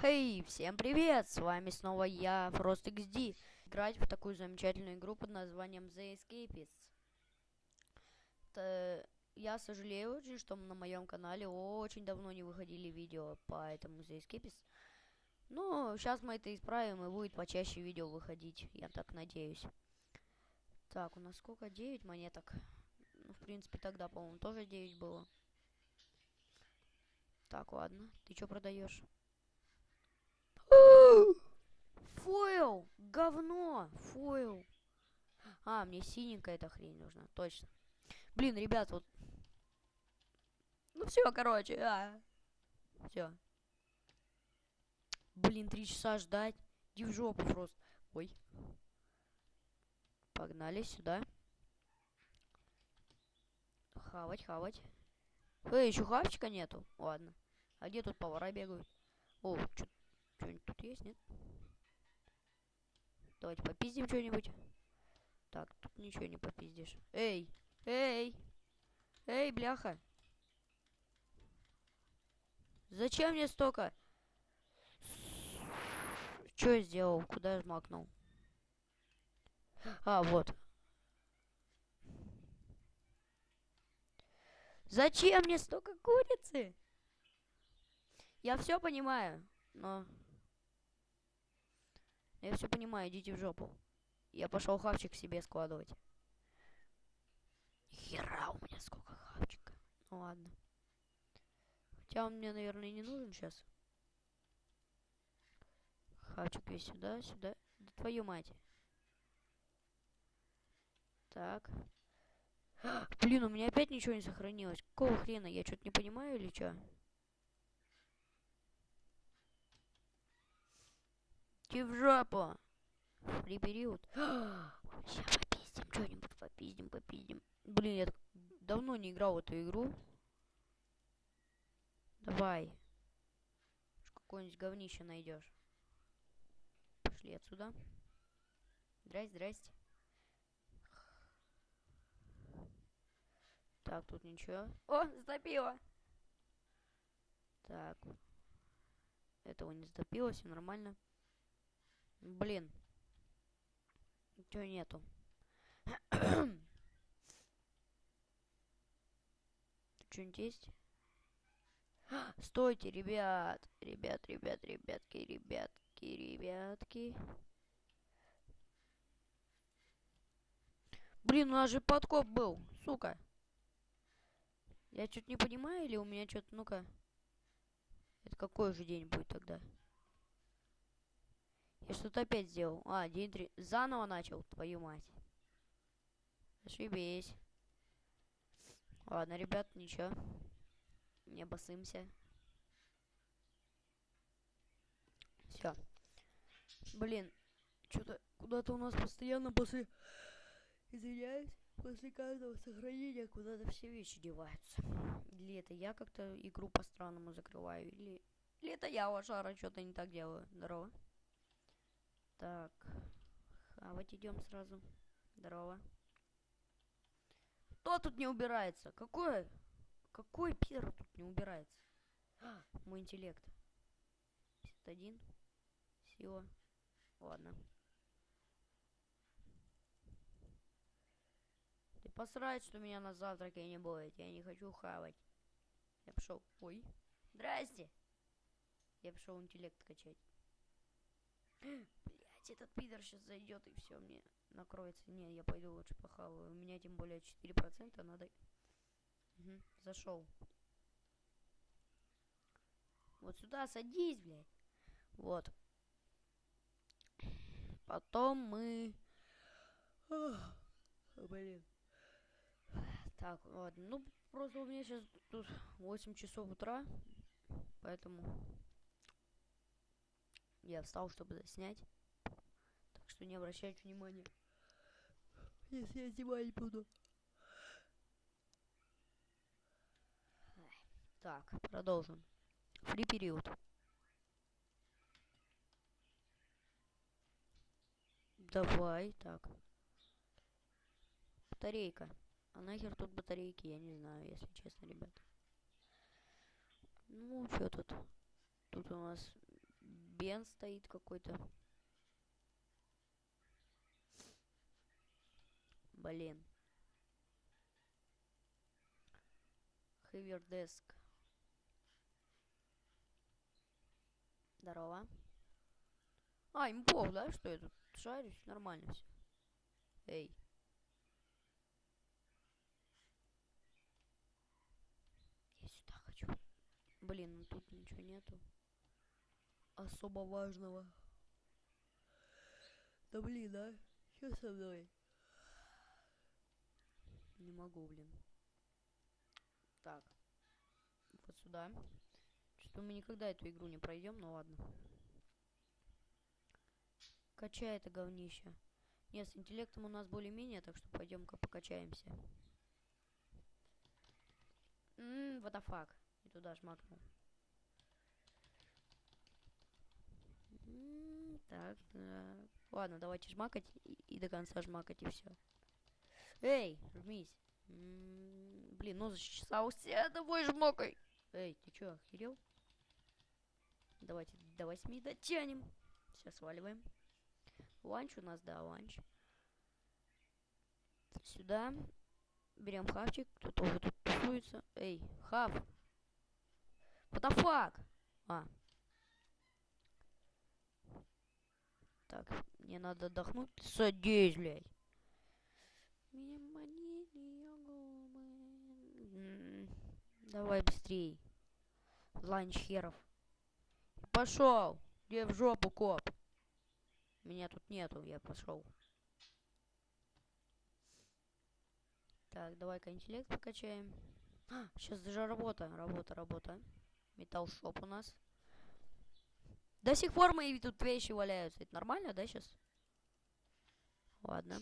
Хей, всем привет! С вами снова я, FrostXD. Играть в такую замечательную игру под названием The Escapists. Я сожалею очень, что на моем канале очень давно не выходили видео по этому The Escapists. Но сейчас мы это исправим и будет почаще видео выходить, я так надеюсь. Так, у нас сколько? 9 монеток. Ну, в принципе, тогда, по-моему, тоже 9 было. Так, ладно. Ты что продаешь? Фойл! Говно! Фойл! А, мне синенькая эта хрень нужна, точно. Блин, ребят, вот... Ну все, короче, все. Блин, 3 часа ждать. Иди в жопу просто. Ой. Погнали сюда. Хавать, хавать. Еще хавчика нету? Ладно. А где тут повара бегают? О, что-нибудь тут есть, нет? Давайте попиздим что-нибудь. Так, тут ничего не попиздишь. Эй! Эй! Эй, бляха! Зачем мне столько? Что я сделал? Куда я жмакнул? А, вот. Зачем мне столько курицы? Я все понимаю, но... Я все понимаю, идите в жопу. Я пошел хавчик себе складывать. Хера у меня сколько хавчика. Ну ладно. Хотя он мне, наверное, не нужен сейчас. Хавчик весь сюда, сюда. Да твою мать. Так. Блин, у меня опять ничего не сохранилось. Какого хрена? Я что-то не понимаю или что? Иди в жопу. Фри период. Сейчас попиздим, что-нибудь попиздим, попиздим. Блин, я так давно не играл в эту игру. Давай. Какое-нибудь говнище найдешь. Пошли отсюда. Здрасте, здрасте. Так, тут ничего. О, затопило. Так. Этого не затопило, все нормально. Блин. Ничего нету. Тут что-нибудь есть? Стойте, ребят. Ребятки. Блин, у нас же подкоп был, сука. Я что-то не понимаю, или у меня что-то... Ну-ка. Это какой же день будет тогда? Я что-то опять сделал. А, день 3. Заново начал, твою мать. Ошибись. Ладно, ребят, ничего. Не обоссымся. Все. Блин, что-то куда-то у нас постоянно после... Извиняюсь. После каждого сохранения куда-то все вещи деваются. Или это я как-то игру по-странному закрываю, или это я, лошара, что-то не так делаю. Здорово. Так. Хавать идем сразу. Здорово. Кто тут не убирается? Какой пир тут не убирается? Мой интеллект. 51. Сила. Ладно. Ты посрать, что меня на завтраке не будет. Я не хочу хавать. Я пошел. Ой. Здрасте. Я пошел интеллект качать. Блять, этот пидор сейчас зайдет и все мне накроется. Не, я пойду лучше похаваю. У меня тем более 4% надо. Угу, зашел. Вот сюда садись, блядь. Вот. Потом мы... Блин. Так, ладно. Ну, просто у меня сейчас тут 8 часов утра. Поэтому я встал, чтобы заснять. Так что не обращайте внимания, если я снимать буду. Так, продолжим. Фри период. Давай, так. Батарейка. А нахер тут батарейки, я не знаю, если честно, ребят. Ну, что тут? Тут у нас Бен стоит какой-то. Блин. Хавердеск. Здорово. А, ему пох, да, что я тут шарюсь? Нормально все. Эй. Я сюда хочу. Блин, ну тут ничего нету. Особо важного. Да блин, а? Что со мной? Не могу, блин. Так. Вот сюда. Что мы никогда эту игру не пройдем, ну ладно. Качай это говнище. Нет, с интеллектом у нас более-менее, так что пойдем-ка покачаемся. What the fuck? И туда жмакнул. Так, да. Ладно, давайте жмакать и до конца жмакать, и все. Эй, жмись. Блин, ну зачесался, давай жмакай. Эй, ты чё, охерел? Давайте до 8 дотянем. Сейчас сваливаем. Ланч у нас, да, ланч. Сюда. Берем хавчик. Кто тоже тут тусуется. Эй, хав. What the fuck? А. Так, мне надо отдохнуть. Садись, блядь. Меня манили её губы. Давай быстрей. Ланч херов. Пошел. Где в жопу, коп? Меня тут нету, я пошел. Так, давай-ка интеллект покачаем. Сейчас даже работа. Металл шоп у нас. До сих пор мои тут вещи валяются. Это нормально, да, сейчас? Ладно.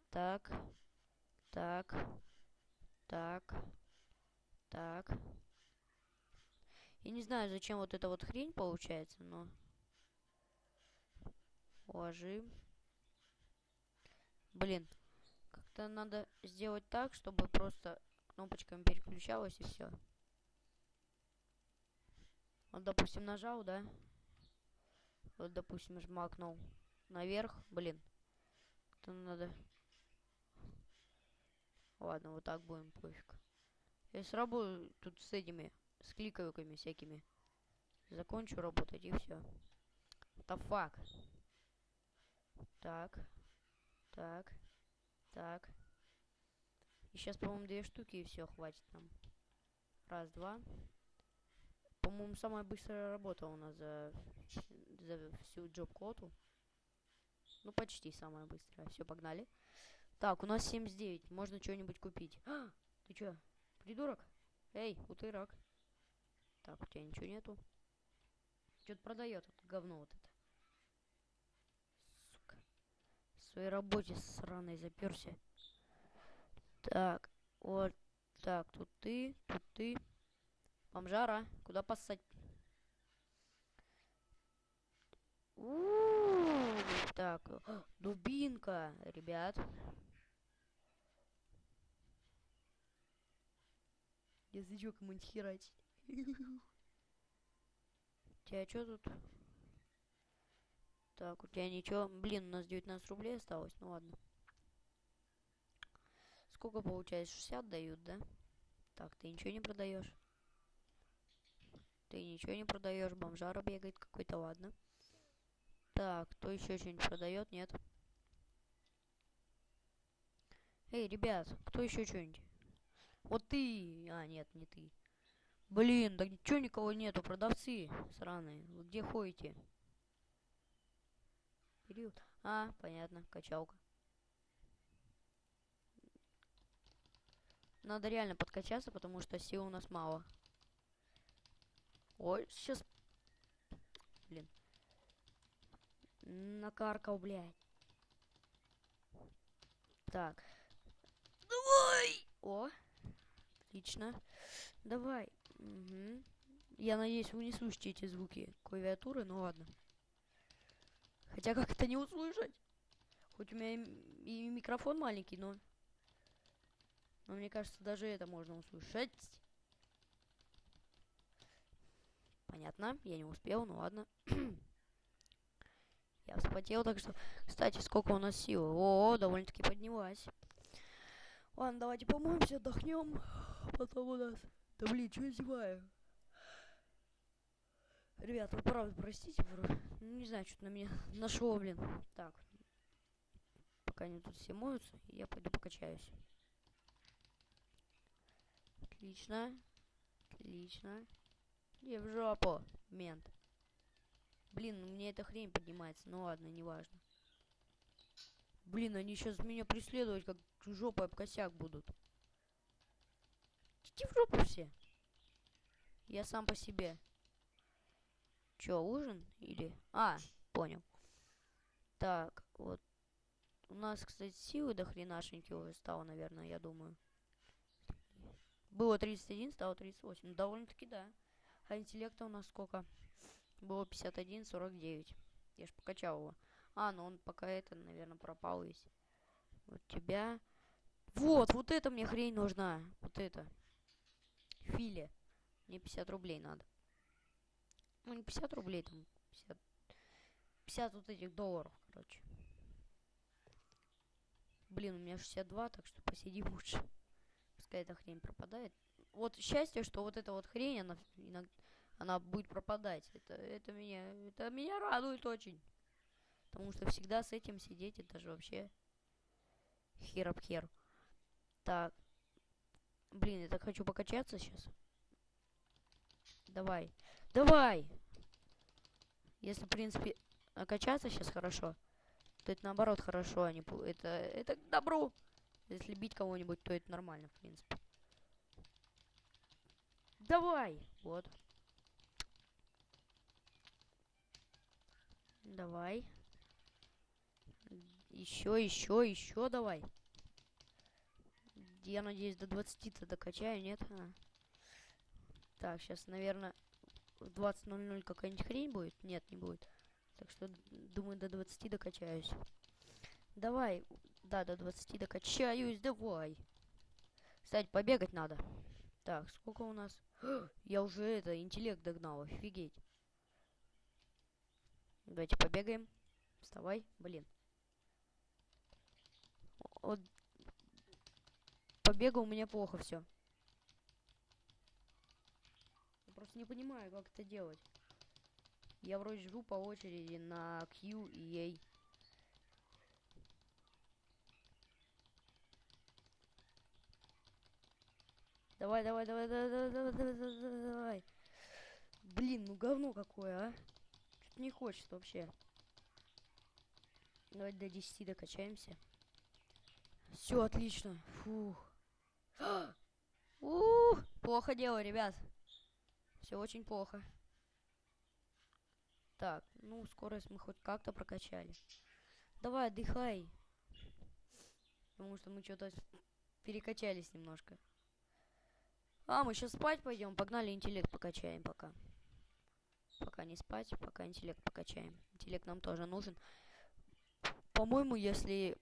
Так. Так. Я не знаю, зачем вот эта вот хрень получается, но... Ложим. Блин. Как-то надо сделать так, чтобы просто кнопочками переключалось и все. Вот, допустим, нажал, да? Вот, допустим, жмакнул наверх. Блин. Как-то надо... Ладно, вот так будем, пофиг. Я сработаю тут с этими, с кликовиками всякими. Закончу работать и все. What the fuck? Так. И сейчас, по-моему, 2 штуки и все, хватит нам. Раз, два. По-моему, самая быстрая работа у нас за всю джоб-коту. Ну, почти самая быстрая. Все, погнали. Так, у нас 79. Можно что-нибудь купить. А, ты чё, придурок? Эй, утырок. Так, у тебя ничего нету. Что-то продает это говно вот это. Сука. В своей работе сраной заперся. Так, вот. Так, тут ты. Бомжара, куда поссать? Так, дубинка, ребят. Язычок ему херать. У тебя что тут? Так, у тебя ничего. Блин, у нас 19 рублей осталось. Ну ладно. Сколько получается? 60 дают, да? Так, ты ничего не продаешь. Ты ничего не продаешь. Бомжара бегает какой-то, ладно. Так, кто еще что-нибудь продает? Нет. Эй, ребят, кто еще что-нибудь? Вот ты. А, нет, не ты. Блин, да ничего никого нету, продавцы сраные. Вы где ходите? Период. А, понятно, качалка. Надо реально подкачаться, потому что сил у нас мало. Ой, сейчас... Блин. Накаркал, блядь. Так. Давай! О, отлично. Давай. Угу. Я надеюсь, вы не слышите эти звуки клавиатуры, ну ладно. Хотя как это не услышать? Хоть у меня и микрофон маленький, но... Но мне кажется, даже это можно услышать. Понятно, я не успел, ну ладно. Я вспотел, так что... Кстати, сколько у нас силы? О, довольно-таки поднялась. Ладно, давайте помоемся, отдохнем. Потом у нас... Да блин, что я зеваю? Ребят, вы правда простите, не знаю, что-то на меня нашло, блин. Так. Пока они тут все моются, я пойду покачаюсь. Отлично. Отлично. Иди в жопу, мент. Блин, у меня эта хрень поднимается. Ну ладно, неважно. Блин, они сейчас меня преследовать, как жопой об косяк будут. Идите в жопу все. Я сам по себе. Чё, ужин? Или... А, понял. Так, вот. У нас, кстати, силы до хренашеньки уже стало, наверное, я думаю. Было 31, стало 38. Ну, довольно-таки, да. А интеллекта у нас сколько? Было 51, 49. Я ж покачал его. А, ну он пока это, наверное, пропал весь. Вот тебя. Вот это мне хрень нужна. Вот это. Филе. Мне 50 рублей надо. Ну, не 50 рублей, там 50 вот этих долларов, короче. Блин, у меня 62, так что посидим лучше. Пускай эта хрень пропадает. Вот счастье, что вот эта вот хрень, она будет пропадать. Это меня радует очень. Потому что всегда с этим сидеть, это же вообще хер об хер. Так. Блин, я так хочу покачаться сейчас. Давай. Давай! Если, в принципе, накачаться сейчас хорошо, то это наоборот хорошо, а не... Это к добру. Если бить кого-нибудь, то это нормально, в принципе. Давай! Вот. Давай. Еще давай. Я надеюсь, до 20-то докачаю, нет? Так, сейчас, наверное, в 20:00 какая-нибудь хрень будет? Нет, не будет. Так что, думаю, до 20 докачаюсь. Давай. Да, до 20 докачаюсь, давай. Кстати, побегать надо. Так, сколько у нас? Я уже интеллект догнал, офигеть. Давайте побегаем. Вставай, блин. Вот побега у меня плохо все. Я просто не понимаю, как это делать. Я вроде жру по очереди на Q и A. Давай. Блин, ну говно какое, а. Что-то не хочется вообще. Давайте до 10 докачаемся. Все, отлично. Фух. Плохо дело, ребят. Все очень плохо. Так, ну, скорость мы хоть как-то прокачали. Давай, отдыхай. Потому что мы что-то перекачались немножко. А, мы сейчас спать пойдем. Погнали, интеллект покачаем пока. Пока не спать, пока интеллект покачаем. Интеллект нам тоже нужен. По-моему, если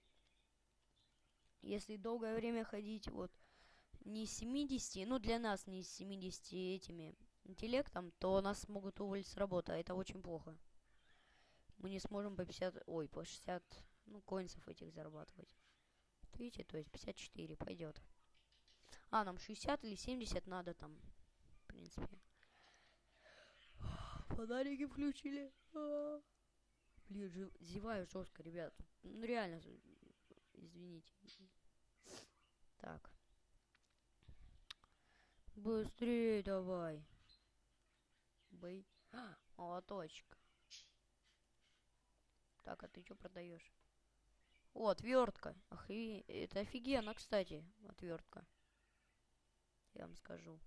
долгое время ходить, вот, не с 70, ну, для нас не с 70 этими интеллектом, то нас могут уволить с работы, а это очень плохо. Мы не сможем по 50, ой, по 60, ну, коинсов этих зарабатывать. Видите, то есть 54 пойдет. А, нам 60 или 70 надо там, в принципе. Фонарики включили. Блин, зеваю жестко, ребят. Ну, реально, извините. Так. Быстрее давай. Бей. Молоточек. Так, а ты что продаешь? О, отвертка. Это офигенно, кстати, отвертка. Я вам скажу.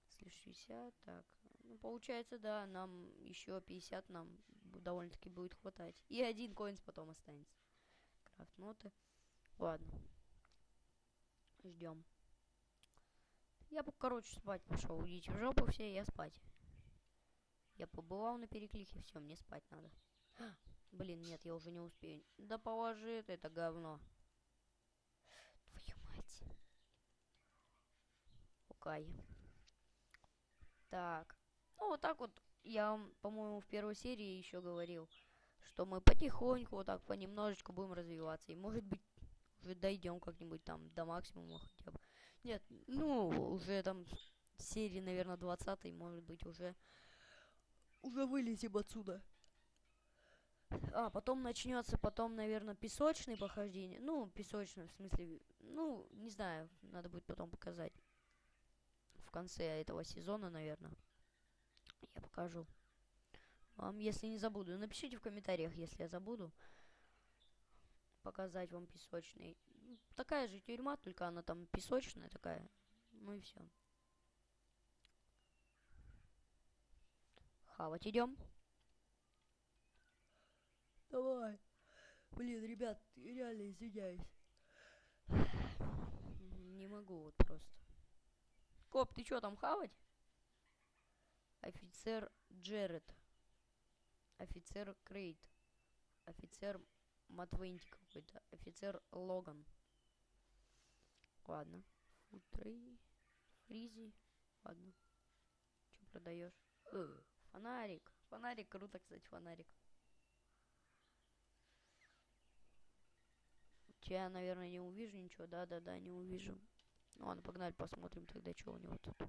Если 60, так. Ну, получается, да, нам еще 50 нам довольно-таки будет хватать. И 1 коинс потом останется. Крафт-ноты. Ладно. Ждем. Я бы, короче, спать пошел. Идите в жопу все, я спать. Я побывал на переклике, все, мне спать надо. Блин, нет, я уже не успею. Да положи это говно. Твою мать. Окей. Так. Ну, вот так вот я вам, по-моему, в первой серии еще говорил, что мы потихоньку, вот так, понемножечку будем развиваться. И, может быть, уже дойдем как-нибудь там до максимума хотя бы. Нет, ну, уже там серии, наверное, 20, может быть, уже вылезем отсюда. А, потом начнется, потом, наверное, песочные похождения. Ну, песочные, в смысле, ну, не знаю, надо будет потом показать. В конце этого сезона, наверное, я покажу вам, если не забуду. Напишите в комментариях, если я забуду показать вам песочный. Такая же тюрьма, только она там песочная такая. Ну и все. Хавать идем. Давай. Блин, ребят, реально извиняюсь. Не могу вот просто. Коп, ты чё там хавать? Офицер Джеред. Офицер Крейт. Офицер Матвенти какой-то. Офицер Логан. Ладно. Футрей. Фризи. Ладно. Что продаешь? Фонарик. Фонарик, круто, кстати, фонарик. Я, наверное, не увижу ничего. Да-да-да, не увижу. Ну ладно, погнали, посмотрим тогда, что у него тут.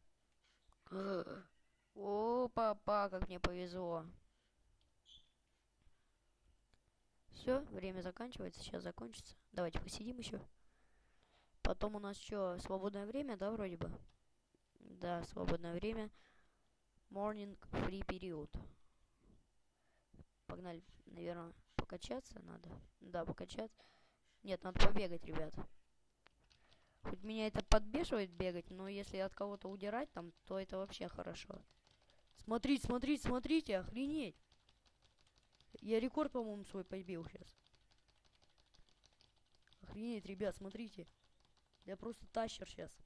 О, папа, как мне повезло. Все, время заканчивается, сейчас закончится. Давайте посидим еще. Потом у нас что, свободное время, да, вроде бы? Да, свободное время. Morning free период. Погнали, наверное, покачаться надо. Да, покачаться. Нет, надо побегать, ребят. Хоть меня это подбешивает бегать, но если от кого-то удирать там, то это вообще хорошо. Смотрите, смотрите, смотрите, охренеть. Я рекорд, по-моему, свой побил сейчас. Охренеть, ребят, смотрите. Я просто тащер сейчас.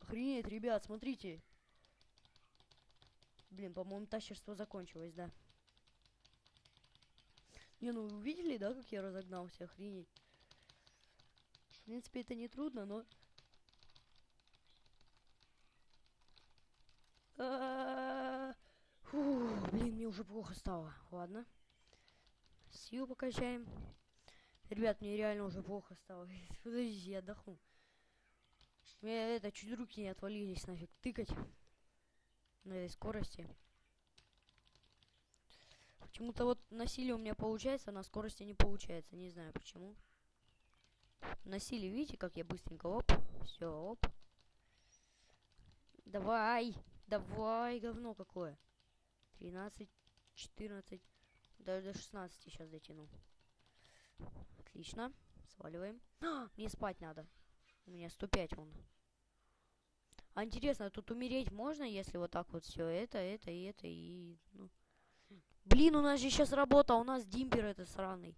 Охренеть, ребят, смотрите. Блин, по-моему, тащерство закончилось, да. Не, ну вы видели, да, как я разогнался? Охренеть. В принципе, это не трудно, но... Фу, блин, мне уже плохо стало. Ладно. Силу покачаем. Ребят, мне реально уже плохо стало. Подождите, я отдохну. У меня это, чуть руки не отвалились нафиг. Тыкать. На этой скорости. Почему-то вот на силе у меня получается, а на скорости не получается. Не знаю почему. На силе, видите, как я быстренько, оп. Все, оп. Давай. Давай, говно какое. 13, 14. Даже до 16 сейчас дотяну. Отлично. Сваливаем. Мне спать надо. У меня 105 вон. А интересно, тут умереть можно, если вот так вот все это и... Ну. Блин, у нас же сейчас работа, у нас димпер это сраный.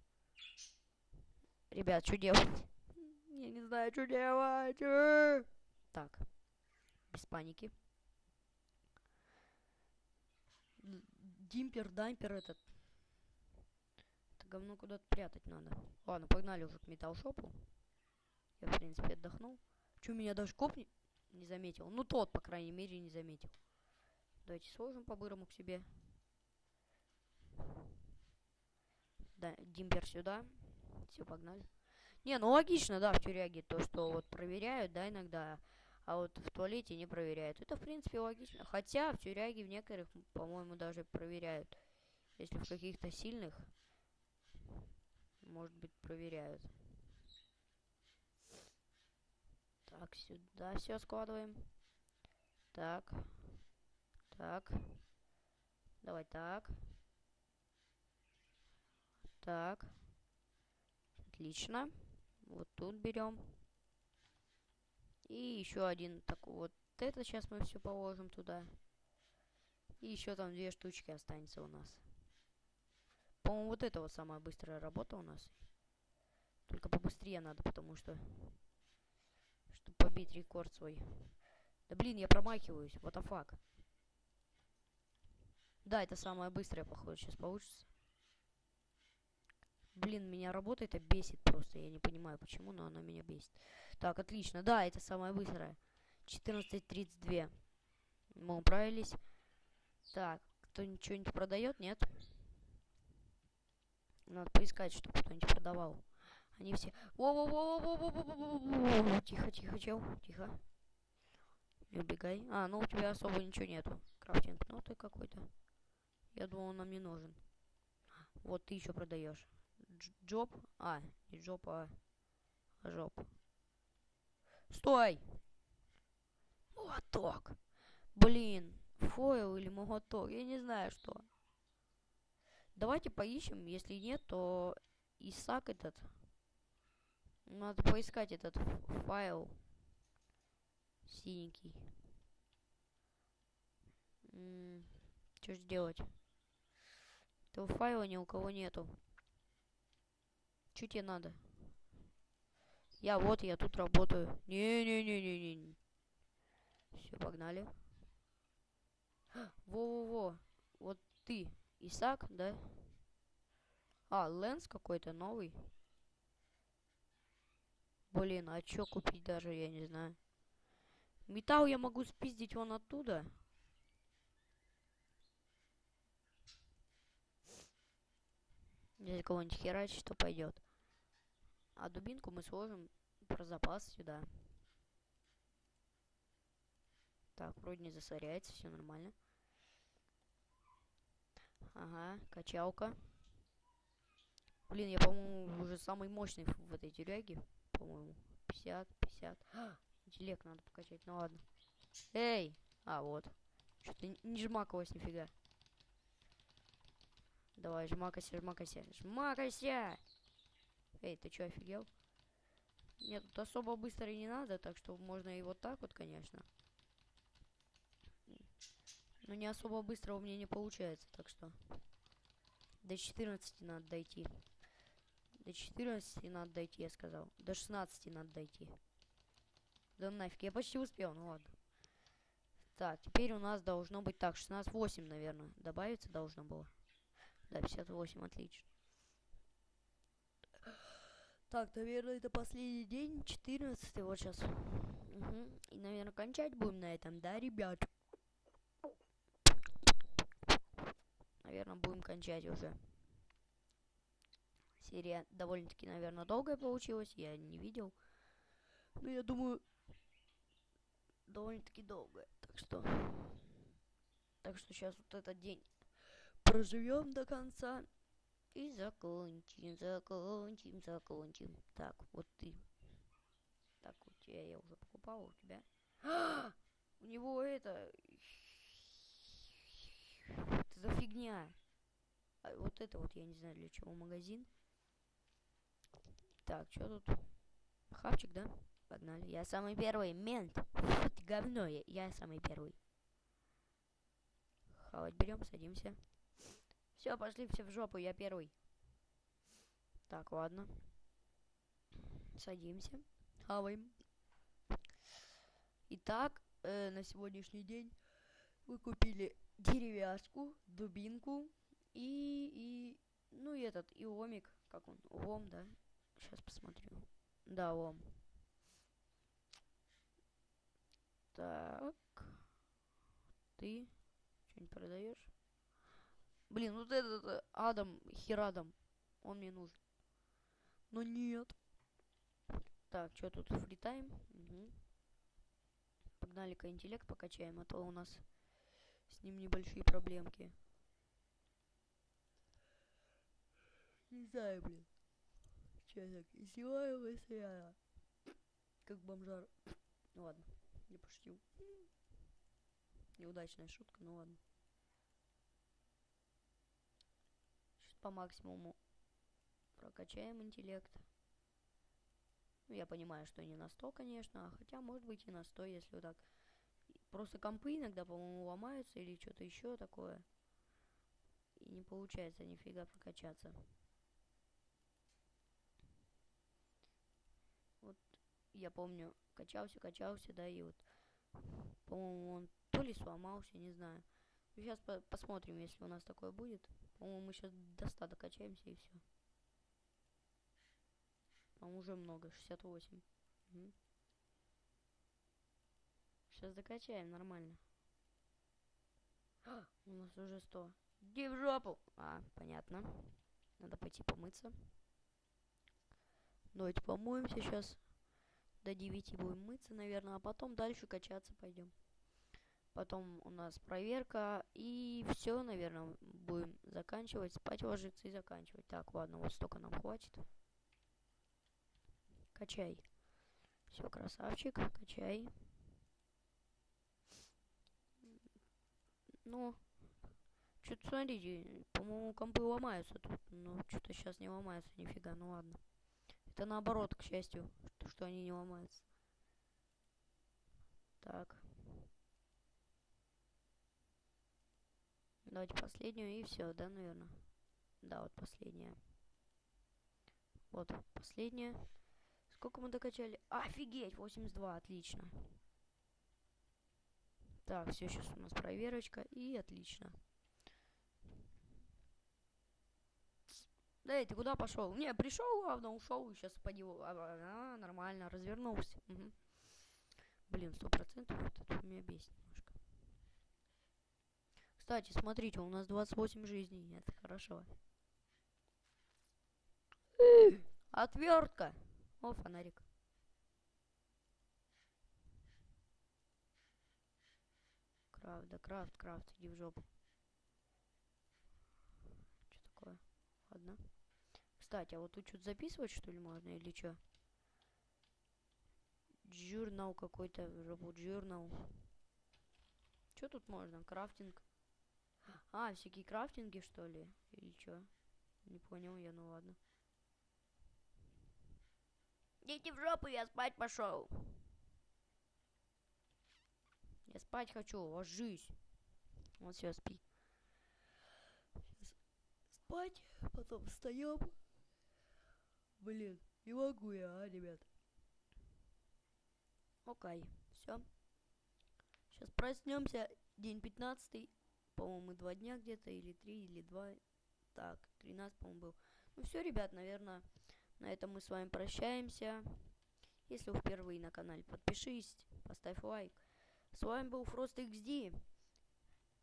Ребят, что делать? Я не знаю, что делать. Так. Без паники. Димпер, дампер этот. Это говно куда-то прятать надо. Ладно, погнали уже к металл-шопу. Я, в принципе, отдохнул. Че, меня даже коп не заметил? Ну, тот, по крайней мере, не заметил. Давайте сложим по-бырому к себе. Да, димпер сюда. Все, погнали. Не, ну логично, да, в тюряге то, что вот проверяют, да, иногда. А вот в туалете не проверяют. Это, в принципе, логично. Хотя в тюряге в некоторых, по-моему, даже проверяют. Если в каких-то сильных, может быть, проверяют. Так, сюда все складываем. Так. Так. Давай так. Так. Отлично. Вот тут берем. И еще один такой вот. Это сейчас мы все положим туда. И еще там 2 штучки останется у нас. По-моему, вот это вот самая быстрая работа у нас. Только побыстрее надо, потому что... Чтобы побить рекорд свой. Да блин, я промахиваюсь. What the fuck. Да, это самая быстрая, походу, сейчас получится. Блин, меня работа это бесит просто. Я не понимаю, почему, но она меня бесит. Так, отлично. Да, это самая быстрая. 14:32. Мы управились. Так, кто-нибудь что-нибудь продает? Нет? Надо поискать, чтобы кто-нибудь продавал. Они все... Во-во-во-во-во-во-во-во-во-во. Тихо, тихо, чел. Тихо. Не убегай. А, ну у тебя особо ничего нету. Крафтинг, ну ты какой-то. Я думал, он нам не нужен. Вот ты еще продаешь. Джоб? А, не джоб, а жоп. Стой! Молоток. Блин, фойл или молоток, я не знаю что. Давайте поищем, если нет, то Исаак этот. Надо поискать этот файл синенький. Что же делать? Этого файла ни у кого нету. Что тебе надо? Я тут работаю. Не-не-не-не-не. Все, погнали. Во-во-во. Вот ты, Исаак, да? А, Лэнс какой-то новый. Блин, а чё купить даже, я не знаю. Металл я могу спиздить вон оттуда. Если кого-нибудь херачить, что пойдет. А дубинку мы сложим про запас сюда. Так, вроде не засоряется, все нормально. Ага, качалка. Блин, я, по-моему, уже самый мощный в этой тюряге. По-моему, 50, 50. Интеллект надо покачать, ну ладно. Эй! А, вот. Что-то не жмакалось нифига. Давай, жмакайся, жмакайся. Жмакайся! Эй, ты чё, офигел? Нет, тут особо быстро и не надо, так что можно и вот так вот, конечно. Но не особо быстро у меня не получается, так что... До 14 надо дойти. До 14 надо дойти, я сказал. До 16 надо дойти. Да нафиг, я почти успел, ну ладно. Так, теперь у нас должно быть так, 16:08, наверное. Добавиться должно было. Да, 58, отлично. Так, наверное, это последний день, 14 вот сейчас. Угу. И, наверное, кончать будем на этом, да, ребят? Наверное, будем кончать уже. Серия довольно-таки, наверное, долгая получилась, я не видел. Но я думаю, довольно-таки долгая. Так что сейчас вот этот день проживем до конца. И закончим. Так, вот ты. Так, у тебя я уже покупал, у тебя. У него это... Это за фигня. А вот это вот, я не знаю для чего, магазин. Так, что тут? Хавчик, да? Погнали. Я самый первый, мент. Фу, ты говно, я самый первый. Хавать берем, садимся. Все, пошли все в жопу, я первый. Так, ладно. Садимся. Хаваем. Итак, на сегодняшний день мы купили деревяшку, дубинку ну и этот, и ломик. Как он? Лом, да? Сейчас посмотрю. Да, лом. Так. Ты что-нибудь продаешь? Блин, вот этот Адам, Хирадом. Он мне нужен. Но нет. Так, что тут? Фритайм? Угу. Погнали-ка интеллект покачаем, а то у нас с ним небольшие проблемки. Не знаю, блин. Че так, издеваюсь я. Как бомжар. Ну ладно, не пошутил. Неудачная шутка, ну ладно. Сейчас по максимуму прокачаем интеллект. Ну, я понимаю, что не на 100, конечно, хотя может быть и на 100, если вот так. Просто компы иногда, по-моему, ломаются или что-то еще такое. И не получается нифига прокачаться. Вот я помню, качался, да, и вот, по-моему, он то ли сломался, не знаю. Сейчас посмотрим, если у нас такое будет. По-моему, мы сейчас до 100 докачаемся и все. По-моему, уже много, 68. Угу. Сейчас докачаем нормально. У нас уже 100. Иди в жопу! А, понятно. Надо пойти помыться. Давайте помоемся сейчас. До 9 будем мыться, наверное, а потом дальше качаться пойдем. Потом у нас проверка. И все, наверное, будем заканчивать. Спать ложиться и заканчивать. Так, ладно, вот столько нам хватит. Качай. Все, красавчик, качай. Ну, что-то смотрите, по-моему, компы ломаются тут. Но что-то сейчас не ломаются, нифига, ну ладно. Это наоборот, к счастью, что они не ломаются. Так. Давайте последнюю и все, да, наверное? Да, вот последняя. Вот, последняя. Сколько мы докачали? Офигеть, 82, отлично. Так, все, сейчас у нас проверочка, и отлично. Да, ты куда пошел? Не, пришел, главное, ушел, и сейчас подел. Нормально, развернулся. Угу. Блин, 100% вот это меня бесит немножко. Кстати, смотрите, у нас 28 жизней, это хорошо. Отвертка! О, фонарик. Крафт, да крафт, иди в жопу. Что такое? Ладно. Кстати, а вот тут что-то записывать, что ли, можно, или что? Журнал какой-то, работ журнал. Что тут можно? Крафтинг. А, всякие крафтинги, что ли? Или что? Не понял я, ну ладно. Идите в жопу, я спать пошел. Я спать хочу, ложись. Вот все, спи. Сейчас спать, потом встаем. Блин, не могу я, ребят. Окей, все. Сейчас проснемся. День 15. По-моему, 2 дня где-то, или 3, или 2. Так, 13, по-моему, был. Ну все, ребят, наверное, на этом мы с вами прощаемся. Если вы впервые на канале, подпишись, поставь лайк. С вами был FrostXD.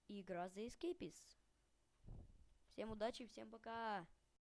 Игра The Escapist. Всем удачи, всем пока.